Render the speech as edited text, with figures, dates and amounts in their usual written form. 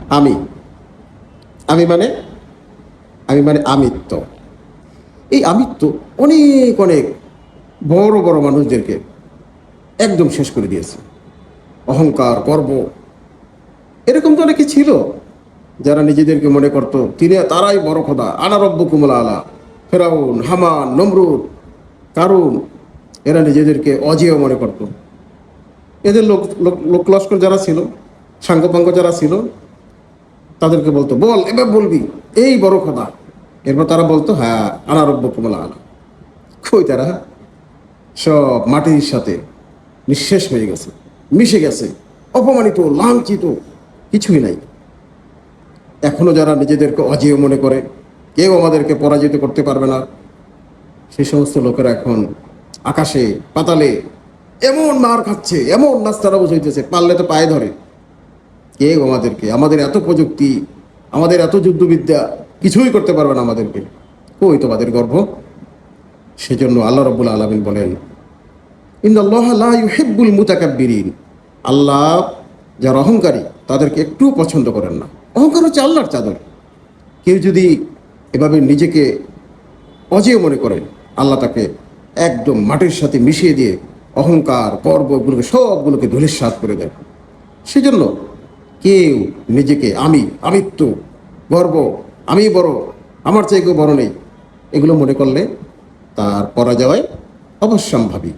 আমি আমি মানে আমি মানে আমিত্ব। এই আমিত্ব অনেক অনেক বড় বড় মানুষদেরকে একদম শেষ করে দিয়েছে। অহংকার, গর্ব, এরকম তো অনেকে ছিল যারা নিজেদেরকে মনে করত তারাই বড় খোদা, আনা রব্বুকুমুল আলা। ফেরাউন, হামান, নমরুদ, কারুন, এরা নিজেদেরকে অজেয় মনে করত। এদের লোক লস্কর যারা ছিল, সাঙ্গপাঙ্গ যারা ছিল, তাদেরকে বলতো বল, এবার বলবি এই বড় খোদা। এরপর তারা বলতো হ্যাঁ আনা রব্বুকুমুল আলা। কই তারা সব মাটির সাথে নিঃশেষ হয়ে গেছে, মিশে গেছে, অপমানিত, লাঞ্ছিত, কিছুই নাই। এখনো যারা নিজেদেরকে অজেয় মনে করে, কেউ আমাদেরকে পরাজিত করতে পারবে না, সেই সমস্ত লোকেরা এখন আকাশে পাতালে এমন মার খাচ্ছে, এমন নাস্তারা বুঝাইতেছে, পারলে তো পায়ে ধরে। কেউ আমাদের এত প্রযুক্তি, আমাদের এত যুদ্ধবিদ্যা, কিছুই করতে পারবে না আমাদেরকে। কই তোমাদের গর্ব? সেজন্য আল্লাহ রাব্বুল আলামিন বলেন, ইন্নাল্লাহা লা ইউহিব্বুল মুতাকাব্বিরিন। আল্লাহ যারা অহংকারী তাদেরকে একটু পছন্দ করেন না। অহংকার হচ্ছে আল্লাহর চাদর। কেউ যদি এভাবে নিজেকে অজেয় মনে করেন, আল্লাহ তাকে একদম মাটির সাথে মিশিয়ে দিয়ে অহংকার, গর্ব, এগুলোকে সবগুলোকে ধূলিসাৎ করে দেয়। সেজন্য কেউ নিজেকে আমিত্ব, গর্ব, আমি বড়, আমার চেয়ে কেউ বড় নেই, এগুলো মনে করলে তার পরাজয় অবশ্যম্ভাবী।